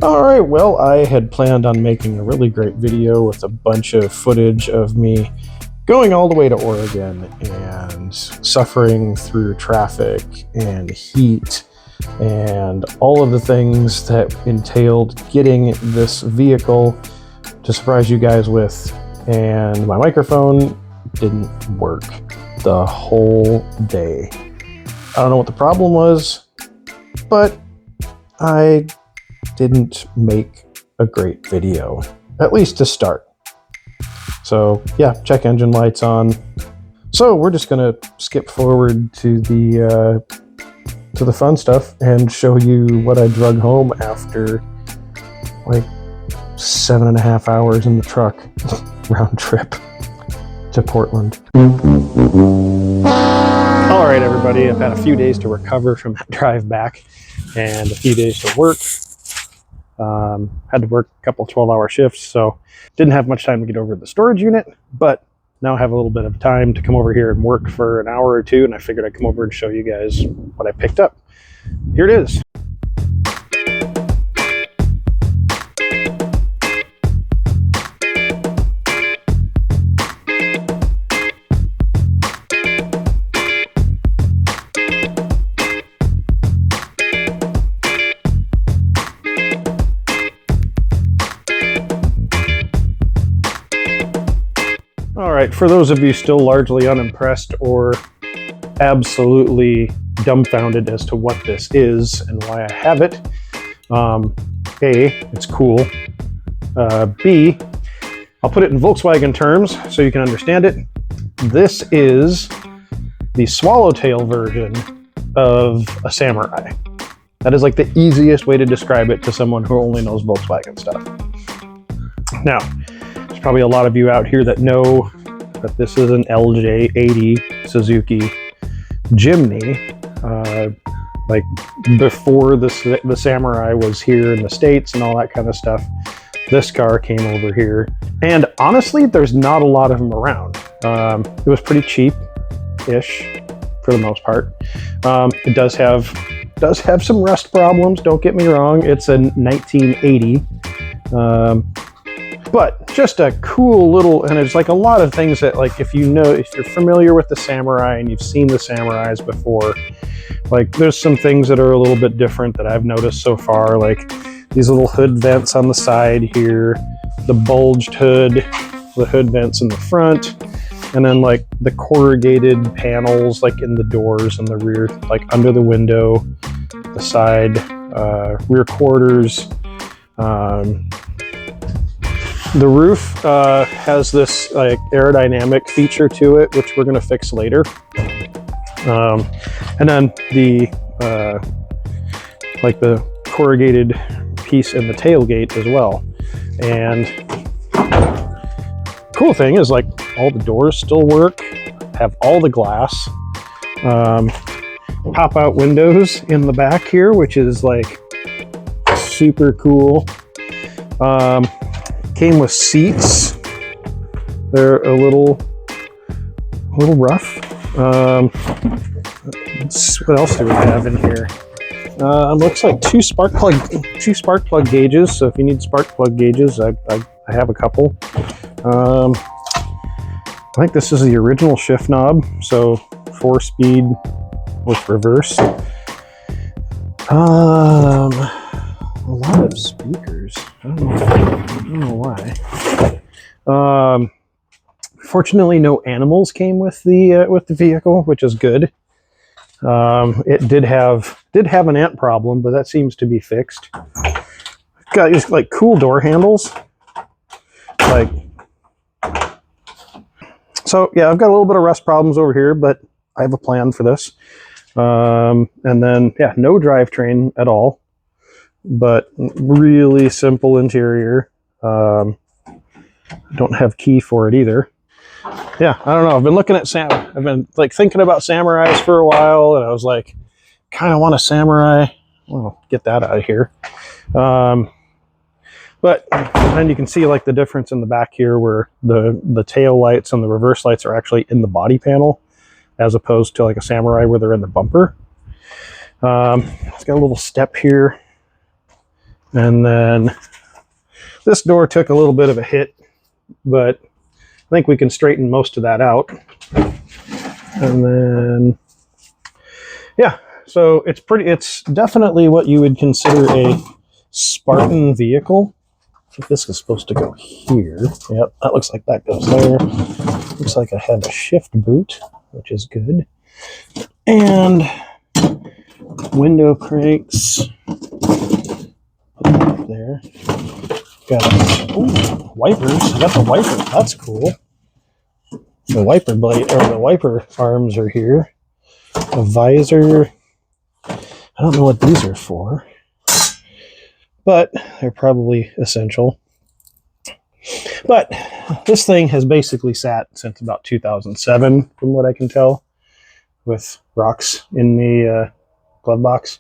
Alright, well, I had planned on making a really great video with a bunch of footage of me going all the way to Oregon and suffering through traffic and heat and all of the things that entailed getting this vehicle to surprise you guys with. And my microphone didn't work the whole day. I don't know what the problem was, but I didn't make a great video, at least to start. So yeah, check engine lights on. So we're just gonna skip forward to the fun stuff and show you what I drug home after like 7.5 hours in the truck round trip to Portland. All right, everybody, I've had a few days to recover from that drive back and a few days to work. Had to work a couple 12-hour shifts, so didn't have much time to get over to the storage unit, but now I have a little bit of time to come over here and work for an hour or two, and I figured I'd come over and show you guys what I picked up. Here it is. All right, for those of you still largely unimpressed or absolutely dumbfounded as to what this is and why I have it, A, it's cool. B, I'll put it in Volkswagen terms so you can understand it. This is the swallowtail version of a Samurai. That is like the easiest way to describe it to someone who only knows Volkswagen stuff. Now, there's probably a lot of you out here that know that this is an LJ80 Suzuki Jimny. Like before the Samurai was here in the States and all that kind of stuff, this car came over here. And honestly, there's not a lot of them around. It was pretty cheap-ish for the most part. It does have some rust problems, don't get me wrong. It's a 1980. But just a cool little, and there's like a lot of things that, like, if you're familiar with the Samurai and you've seen the Samurais before, like there's some things that are a little bit different that I've noticed so far, like these little hood vents on the side here, the bulged hood, the hood vents in the front, and then like the corrugated panels like in the doors and the rear, like under the window, the side, rear quarters. The roof has this like aerodynamic feature to it, which we're going to fix later. And then the like the corrugated piece in the tailgate as well. And cool thing is, like, all the doors still work, have all the glass, pop out windows in the back here, which is like super cool. Came with seats. They're a little rough. What else do we have in here? Looks like two spark plug gauges. So if you need spark plug gauges, I have a couple. I think this is the original shift knob, so 4-speed with reverse. A lot of speakers. I don't know why. Fortunately, no animals came with the vehicle, which is good. It did have an ant problem, but that seems to be fixed. Got these like cool door handles. Like, so yeah, I've got a little bit of rust problems over here, but I have a plan for this. And then yeah, no drivetrain at all, but really simple interior. Don't have key for it either. Yeah, I don't know. I've been looking at I've been like thinking about Samurais for a while, and I was like, kind of want a Samurai. Well, get that out of here. But then you can see like the difference in the back here, where the tail lights and the reverse lights are actually in the body panel, as opposed to like a Samurai where they're in the bumper. It's got a little step here And then this door took a little bit of a hit, but I think we can straighten most of that out. And then, yeah, so it's definitely what you would consider a Spartan vehicle. I think this is supposed to go here. Yep, that looks like that goes there. Looks like I have a shift boot, which is good. And window cranks. Put that up there. Got wipers. I got the wiper. That's cool. The wiper blade, or the wiper arms are here. A visor. I don't know what these are for, but they're probably essential. But this thing has basically sat since about 2007, from what I can tell, with rocks in the glove box.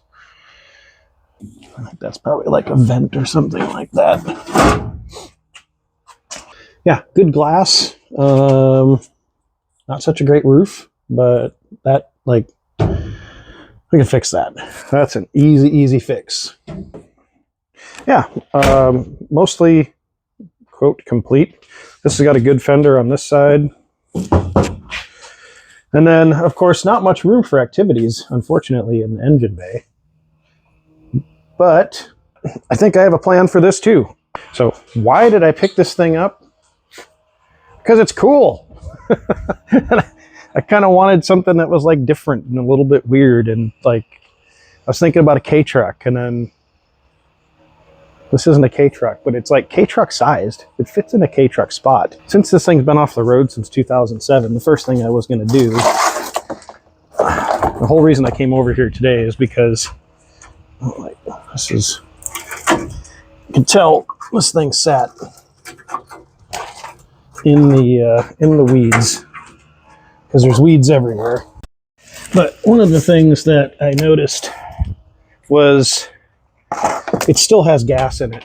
That's probably like a vent or something like that. Yeah, good glass. Not such a great roof, but that, like, we can fix that. That's an easy fix. Yeah, mostly, quote, complete. This has got a good fender on this side. And then, of course, not much room for activities, unfortunately, in the engine bay. But I think I have a plan for this too. So why did I pick this thing up? Because it's cool. I kind of wanted something that was like different and a little bit weird, and like I was thinking about a K-truck, and then this isn't a K-truck, but it's like K-truck sized. It fits in a K-truck spot. Since this thing's been off the road since 2007, the first thing I was going to do, the whole reason I came over here today is because like, this is, you can tell this thing sat in the weeds, because there's weeds everywhere. But one of the things that I noticed was it still has gas in it.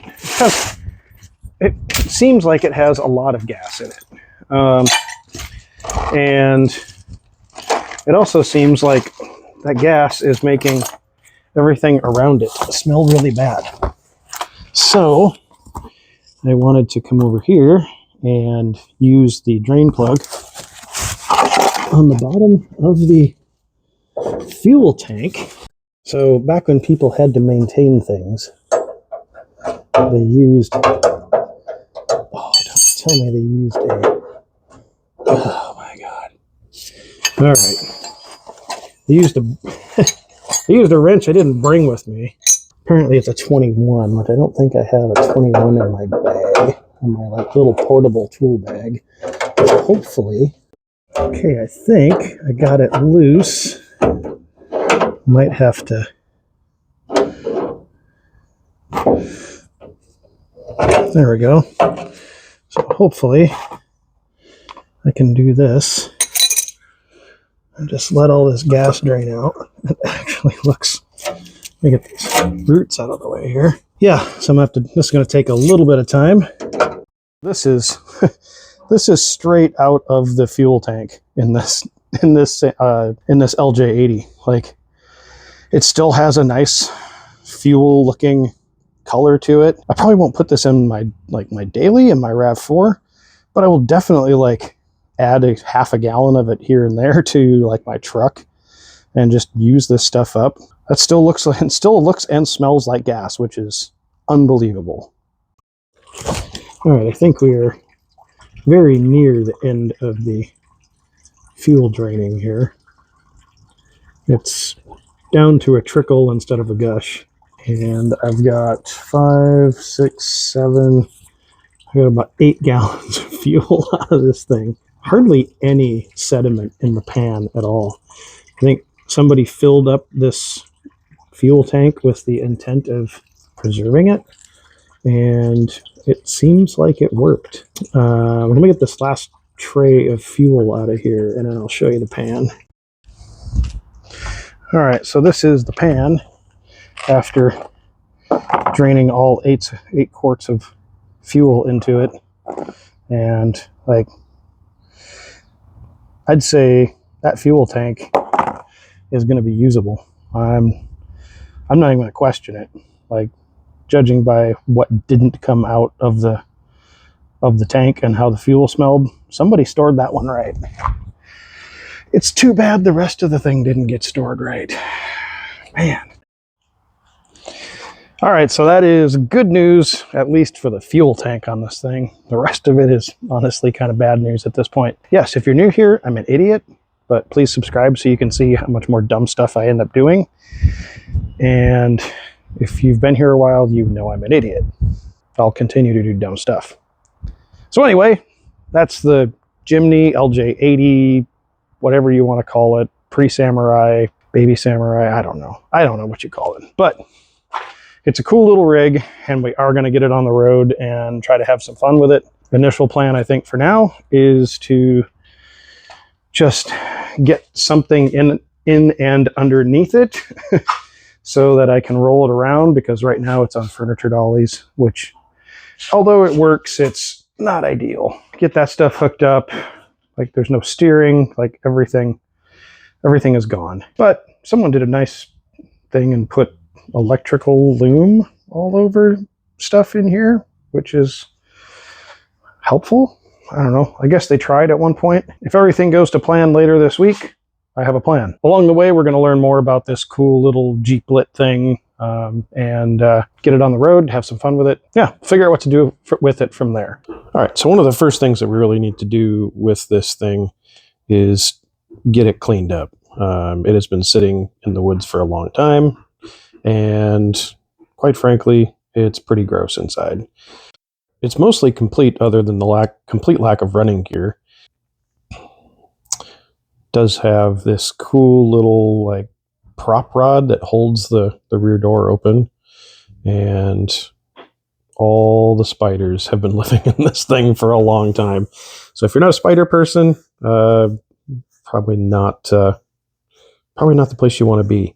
It seems like it has a lot of gas in it. And it also seems like that gas is making everything around it smell really bad. So I wanted to come over here and use the drain plug on the bottom of the fuel tank. So back when people had to maintain things, they used, oh, don't tell me they used a, oh my God. All right. They used a, they used a wrench I didn't bring with me. Apparently it's a 21, which I don't think I have a 21 in my bag, in my like little portable tool bag. But hopefully, okay, I think I got it loose. Might have to, there we go. So hopefully I can do this and just let all this gas drain out. It actually looks, let me get these roots out of the way here. Yeah, so I'm gonna have to, this is gonna take a little bit of time. This is this is straight out of the fuel tank in this LJ80. Like, it still has a nice fuel looking color to it. I probably won't put this in my daily in my RAV4, but I will definitely like add a half a gallon of it here and there to like my truck and just use this stuff up. That still looks like, it still looks and smells like gas, which is unbelievable. All right, I think we are very near the end of the fuel draining here. It's down to a trickle instead of a gush. And I've got 5, 6, 7, I got about 8 gallons of fuel out of this thing. Hardly any sediment in the pan at all. I think somebody filled up this fuel tank with the intent of preserving it, and it seems like it worked. Let me get this last tray of fuel out of here, and then I'll show you the pan. All right, so this is the pan after draining all 8 quarts of fuel into it. And like, I'd say that fuel tank is going to be usable. I'm not even going to question it. Like, judging by what didn't come out of the tank and how the fuel smelled, somebody stored that one right. It's too bad the rest of the thing didn't get stored right. Man. All right, so that is good news, at least for the fuel tank on this thing. The rest of it is honestly kind of bad news at this point. Yes, if you're new here, I'm an idiot, but please subscribe so you can see how much more dumb stuff I end up doing. And if you've been here a while, you know I'm an idiot. I'll continue to do dumb stuff. So anyway, that's the Jimny LJ80, whatever you want to call it, pre-Samurai, baby Samurai, I don't know. I don't know what you call it, but it's a cool little rig, and we are going to get it on the road and try to have some fun with it. The initial plan, I think, for now is to just get something in and underneath it so that I can roll it around, because right now it's on furniture dollies, which, although it works, it's not ideal. Get that stuff hooked up, like there's no steering, like everything is gone. But someone did a nice thing and put electrical loom all over stuff in here, which is helpful. I don't know. I guess they tried at one point. If everything goes to plan later this week, I have a plan. Along the way, we're going to learn more about this cool little Jeeplet thing and get it on the road, have some fun with it. Yeah, figure out what to do with it from there. All right, so one of the first things that we really need to do with this thing is get it cleaned up. It has been sitting in the woods for a long time, and quite frankly, it's pretty gross inside. It's mostly complete other than the complete lack of running gear. It does have this cool little like prop rod that holds the rear door open, and all the spiders have been living in this thing for a long time. So if you're not a spider person, probably not the place you want to be.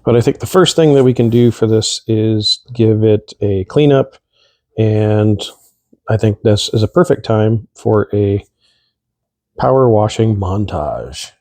But I think the first thing that we can do for this is give it a cleanup, and I think this is a perfect time for a power washing montage.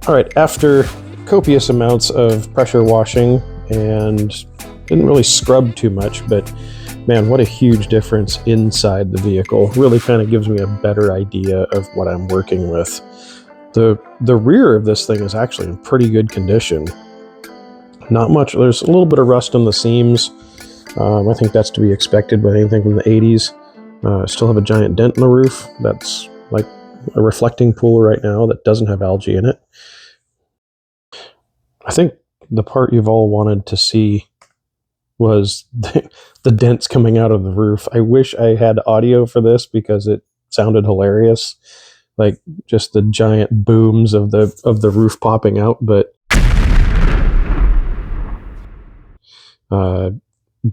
All right, after copious amounts of pressure washing and didn't really scrub too much, but man, what a huge difference inside the vehicle. Really kind of gives me a better idea of what I'm working with. The rear of this thing is actually in pretty good condition. Not much, there's a little bit of rust on the seams. I think that's to be expected with anything from the 80s. Still have a giant dent in the roof. That's like a reflecting pool right now that doesn't have algae in it. I think the part you've all wanted to see was the dents coming out of the roof. I wish I had audio for this because it sounded hilarious. Like just the giant booms of the roof popping out, but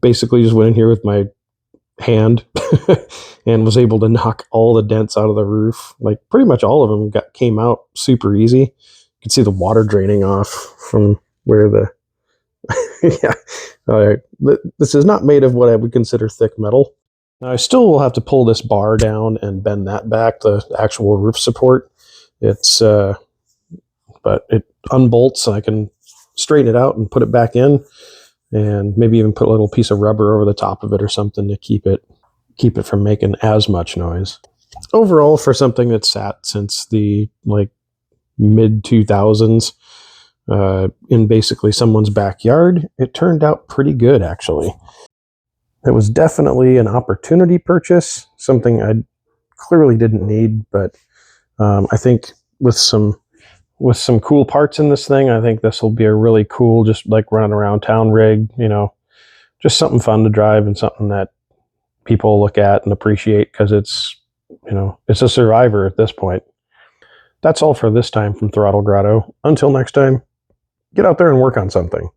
basically just went in here with my hand and was able to knock all the dents out of the roof. Like pretty much all of them came out super easy. You can see the water draining off from where the yeah. This is not made of what I would consider thick metal. Now I still will have to pull this bar down and bend that back, the actual roof support. It's but it unbolts and I can straighten it out and put it back in, and maybe even put a little piece of rubber over the top of it or something to keep it from making as much noise. Overall, for something that's sat since the like mid 2000s in basically someone's backyard, it turned out pretty good actually. It was definitely an opportunity purchase, something I clearly didn't need, but I think with some cool parts in this thing, I think this will be a really cool, just like running around town rig, you know, just something fun to drive and something that people look at and appreciate because it's, you know, it's a survivor at this point. That's all for this time from Throttle Grotto. Until next time, get out there and work on something.